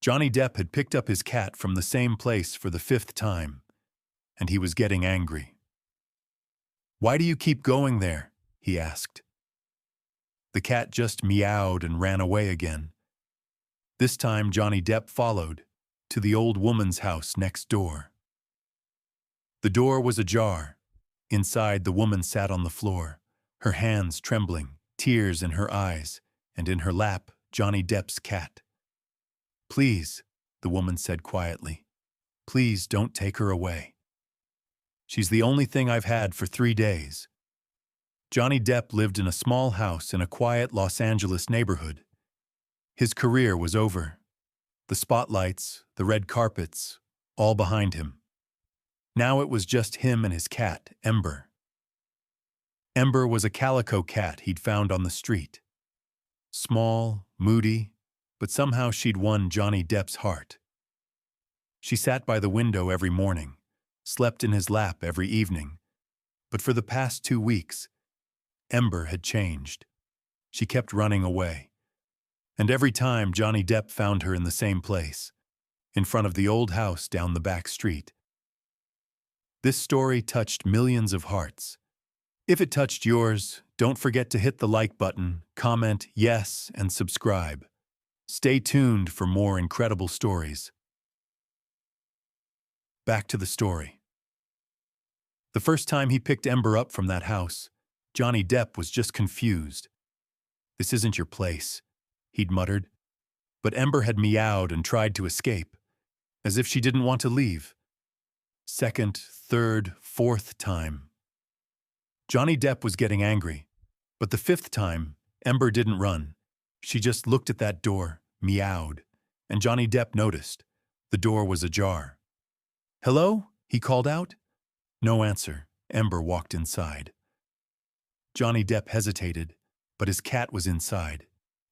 Johnny Depp had picked up his cat from the same place for the 5th time, and he was getting angry. "Why do you keep going there?" he asked. The cat just meowed and ran away again. This time Johnny Depp followed to the old woman's house next door. The door was ajar. Inside, the woman sat on the floor, her hands trembling, tears in her eyes, and in her lap, Johnny Depp's cat. "Please," the woman said quietly, "please don't take her away. She's the only thing I've had for 3 days." Johnny Depp lived in a small house in a quiet Los Angeles neighborhood. His career was over. The spotlights, the red carpets, all behind him. Now it was just him and his cat, Ember. Ember was a calico cat he'd found on the street. Small, moody, but somehow she'd won Johnny Depp's heart. She sat by the window every morning, slept in his lap every evening. But for the past 2 weeks, Ember had changed. She kept running away. And every time Johnny Depp found her in the same place, in front of the old house down the back street. This story touched millions of hearts. If it touched yours, don't forget to hit the like button, comment yes, and subscribe. Stay tuned for more incredible stories. Back to the story. The first time he picked Ember up from that house, Johnny Depp was just confused. "This isn't your place," he'd muttered. But Ember had meowed and tried to escape, as if she didn't want to leave. 2nd, 3rd, 4th time. Johnny Depp was getting angry, but the 5th time, Ember didn't run. She just looked at that door, meowed, and Johnny Depp noticed. The door was ajar. "Hello?" he called out. No answer. Ember walked inside. Johnny Depp hesitated, but his cat was inside.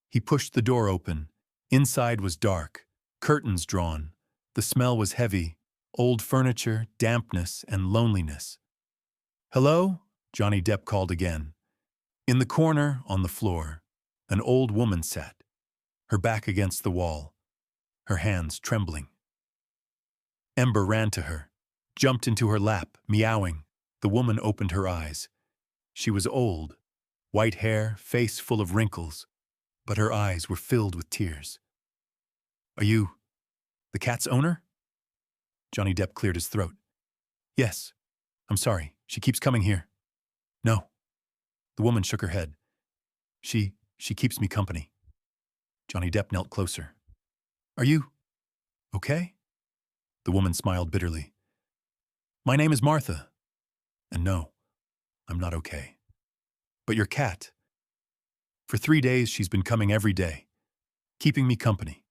He pushed the door open. Inside was dark, curtains drawn. The smell was heavy, old furniture, dampness, and loneliness. "Hello?" Johnny Depp called again. In the corner, on the floor, an old woman sat, her back against the wall, her hands trembling. Ember ran to her, jumped into her lap, meowing. The woman opened her eyes. She was old, white hair, face full of wrinkles, but her eyes were filled with tears. "Are you the cat's owner?" Johnny Depp cleared his throat. "Yes. I'm sorry. She keeps coming here." "No." The woman shook her head. She keeps me company." Johnny Depp knelt closer. "Are you okay?" The woman smiled bitterly. "My name is Martha. And no, I'm not okay. But your cat. For 3 days she's been coming every day, keeping me company."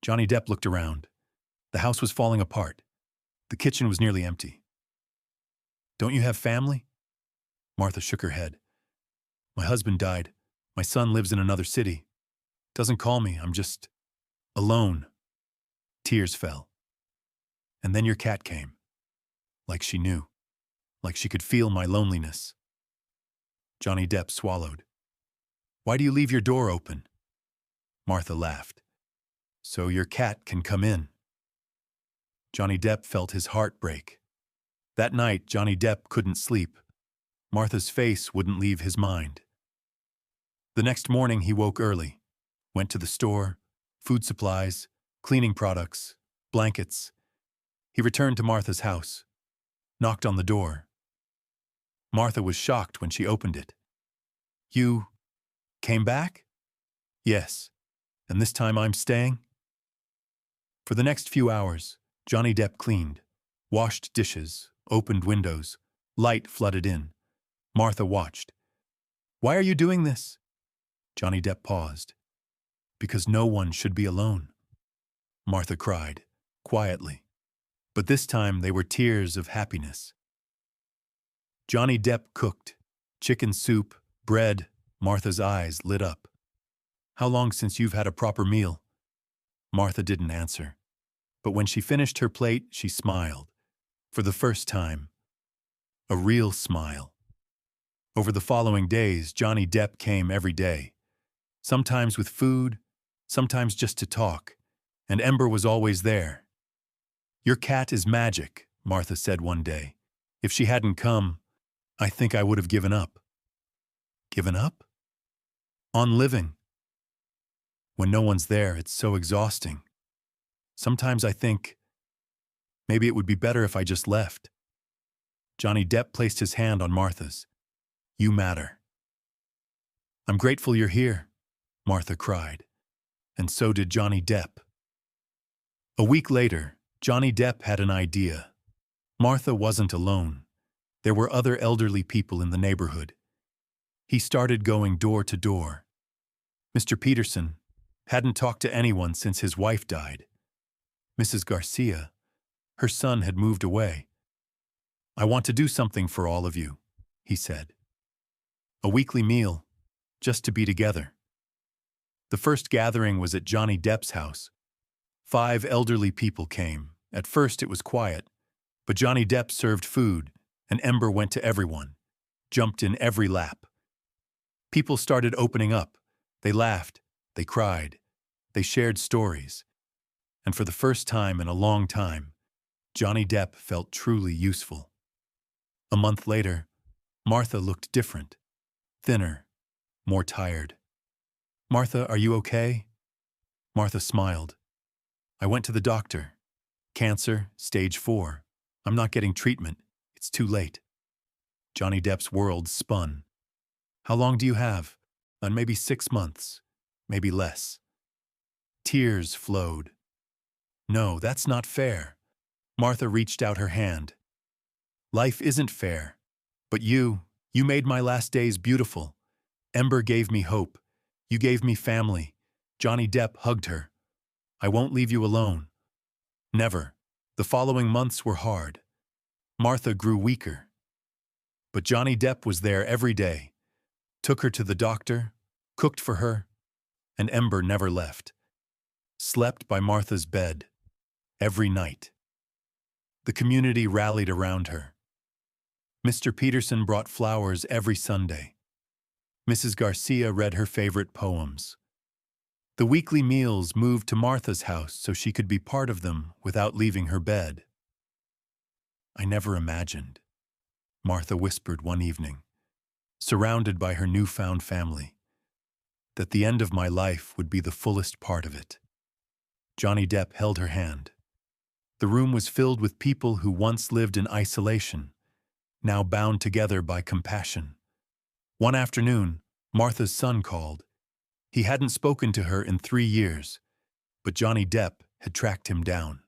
Johnny Depp looked around. The house was falling apart. The kitchen was nearly empty. "Don't you have family?" Martha shook her head. "My husband died. My son lives in another city. Doesn't call me. I'm just alone." Tears fell. "And then your cat came. Like she knew. Like she could feel my loneliness." Johnny Depp swallowed. "Why do you leave your door open?" Martha laughed. "So your cat can come in." Johnny Depp felt his heart break. That night, Johnny Depp couldn't sleep. Martha's face wouldn't leave his mind. The next morning, he woke early, went to the store, food supplies, cleaning products, blankets. He returned to Martha's house, knocked on the door. Martha was shocked when she opened it. "You came back?" "Yes. And this time I'm staying?" For the next few hours, Johnny Depp cleaned, washed dishes, opened windows. Light flooded in. Martha watched. "Why are you doing this?" Johnny Depp paused. "Because no one should be alone." Martha cried, quietly. But this time they were tears of happiness. Johnny Depp cooked. Chicken soup, bread. Martha's eyes lit up. "How long since you've had a proper meal?" Martha didn't answer. But when she finished her plate, she smiled. For the first time. A real smile. Over the following days, Johnny Depp came every day. Sometimes with food, sometimes just to talk. And Ember was always there. "Your cat is magic," Martha said one day. "If she hadn't come, I think I would have given up." Given up? On living. When no one's there, it's so exhausting. Sometimes I think, maybe it would be better if I just left. Johnny Depp placed his hand on Martha's. "You matter." "I'm grateful you're here," Martha cried. And so did Johnny Depp. A week later, Johnny Depp had an idea. Martha wasn't alone. There were other elderly people in the neighborhood. He started going door to door. Mr. Peterson hadn't talked to anyone since his wife died. Mrs. Garcia, her son had moved away. "I want to do something for all of you," he said. "A weekly meal, just to be together." The first gathering was at Johnny Depp's house. 5 elderly people came. At first it was quiet, but Johnny Depp served food, and Ember went to everyone, jumped in every lap. People started opening up. They laughed, they cried, they shared stories. And for the first time in a long time, Johnny Depp felt truly useful. A month later, Martha looked different, thinner, more tired. "Martha, are you okay?" Martha smiled. "I went to the doctor. Cancer, stage 4. I'm not getting treatment. It's too late." Johnny Depp's world spun. "How long do you have?" Maybe 6 months, maybe less." Tears flowed. "No, that's not fair." Martha reached out her hand. "Life isn't fair. But you made my last days beautiful. Ember gave me hope. You gave me family." Johnny Depp hugged her. "I won't leave you alone." Never. The following months were hard. Martha grew weaker. But Johnny Depp was there every day, took her to the doctor, cooked for her, and Ember never left. Slept by Martha's bed every night. The community rallied around her. Mr. Peterson brought flowers every Sunday. Mrs. Garcia read her favorite poems. The weekly meals moved to Martha's house so she could be part of them without leaving her bed. "I never imagined," Martha whispered one evening, surrounded by her newfound family, "that the end of my life would be the fullest part of it." Johnny Depp held her hand. The room was filled with people who once lived in isolation, now bound together by compassion. One afternoon, Martha's son called. He hadn't spoken to her in 3 years, but Johnny Depp had tracked him down.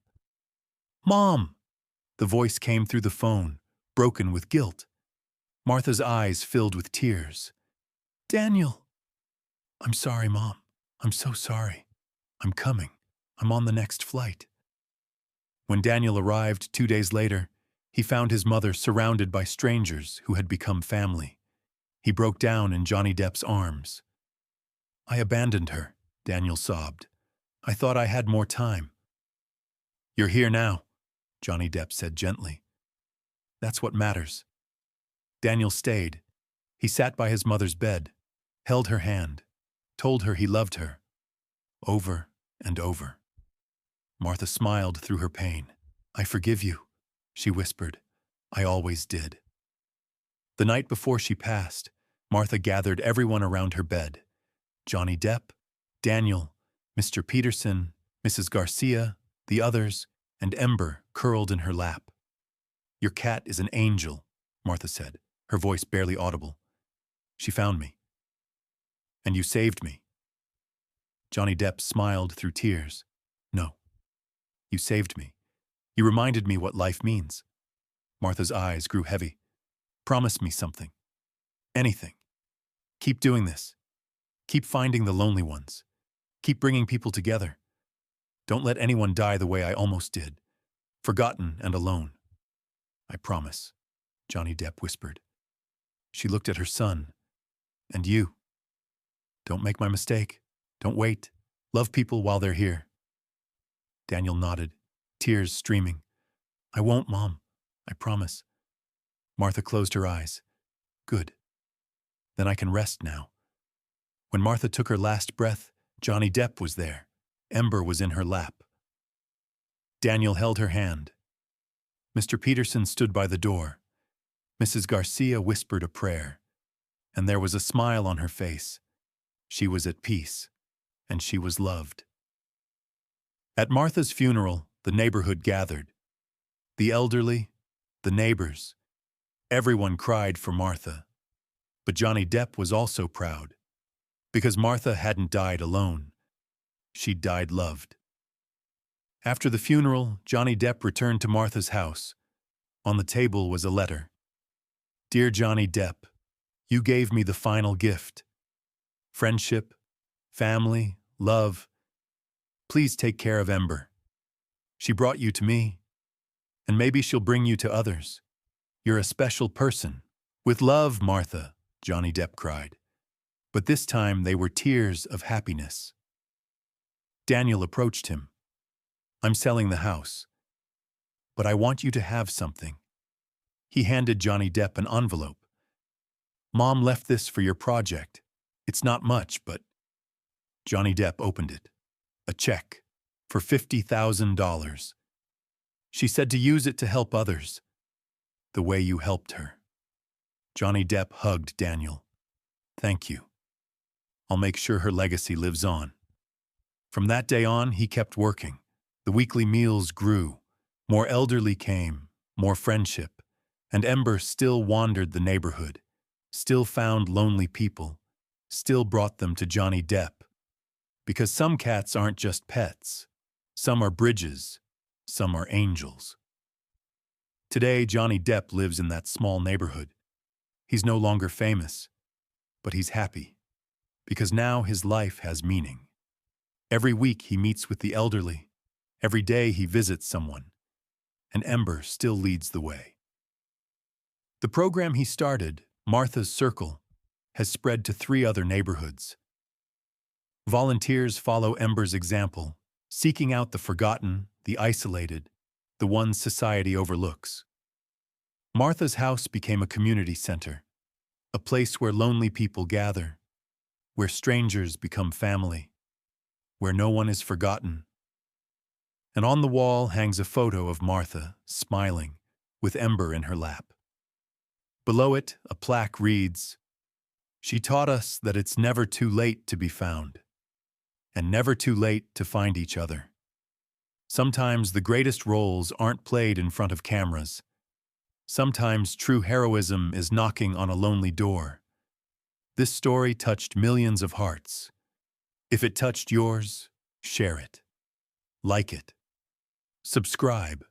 "Mom!" The voice came through the phone, broken with guilt. Martha's eyes filled with tears. "Daniel!" "I'm sorry, Mom. I'm so sorry. I'm coming. I'm on the next flight." When Daniel arrived 2 days later, he found his mother surrounded by strangers who had become family. He broke down in Johnny Depp's arms. "I abandoned her," Daniel sobbed. "I thought I had more time." "You're here now," Johnny Depp said gently. "That's what matters." Daniel stayed. He sat by his mother's bed, held her hand, told her he loved her, over and over. Martha smiled through her pain. "I forgive you," she whispered. "I always did." The night before she passed, Martha gathered everyone around her bed. Johnny Depp, Daniel, Mr. Peterson, Mrs. Garcia, the others, and Ember curled in her lap. "Your cat is an angel," Martha said, her voice barely audible. "She found me. And you saved me." Johnny Depp smiled through tears. "No. You saved me. You reminded me what life means." Martha's eyes grew heavy. "Promise me something. Anything. Keep doing this. Keep finding the lonely ones. Keep bringing people together. Don't let anyone die the way I almost did. Forgotten and alone." "I promise," Johnny Depp whispered. She looked at her son. "And you. Don't make my mistake. Don't wait. Love people while they're here." Daniel nodded, tears streaming. "I won't, Mom. I promise." Martha closed her eyes. "Good. Then I can rest now." When Martha took her last breath, Johnny Depp was there. Ember was in her lap, Daniel held her hand. Mr. Peterson stood by the door. Mrs. Garcia whispered a prayer, and there was a smile on her face. She was at peace, and she was loved. At Martha's funeral, the neighborhood gathered. The elderly, the neighbors, everyone cried for Martha. But Johnny Depp was also proud, because Martha hadn't died alone. She'd died loved. After the funeral, Johnny Depp returned to Martha's house. On the table was a letter. Dear Johnny Depp, you gave me the final gift. Friendship, family, love. Please take care of Ember. She brought you to me, and maybe she'll bring you to others. You're a special person. With love, Martha, Johnny Depp cried. But this time they were tears of happiness. Daniel approached him. I'm selling the house, but I want you to have something. He handed Johnny Depp an envelope. Mom left this for your project. It's not much, but... Johnny Depp opened it. A check for $50,000. She said to use it to help others, the way you helped her. Johnny Depp hugged Daniel. Thank you. I'll make sure her legacy lives on. From that day on, he kept working. The weekly meals grew. More elderly came, more friendship, and Ember still wandered the neighborhood, still found lonely people, still brought them to Johnny Depp. Because some cats aren't just pets. Some are bridges. Some are angels. Today, Johnny Depp lives in that small neighborhood. He's no longer famous, but he's happy, because now his life has meaning. Every week he meets with the elderly. Every day he visits someone, and Ember still leads the way. The program he started, Martha's Circle, has spread to 3 other neighborhoods. Volunteers follow Ember's example, seeking out the forgotten, the isolated, the ones society overlooks. Martha's house became a community center, a place where lonely people gather, where strangers become family, where no one is forgotten. And on the wall hangs a photo of Martha, smiling, with Ember in her lap. Below it, a plaque reads, "She taught us that it's never too late to be found, and never too late to find each other. Sometimes the greatest roles aren't played in front of cameras. Sometimes true heroism is knocking on a lonely door. This story touched millions of hearts. If it touched yours, share it. Like it. Subscribe.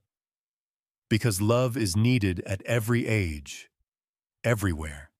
Because love is needed at every age, everywhere.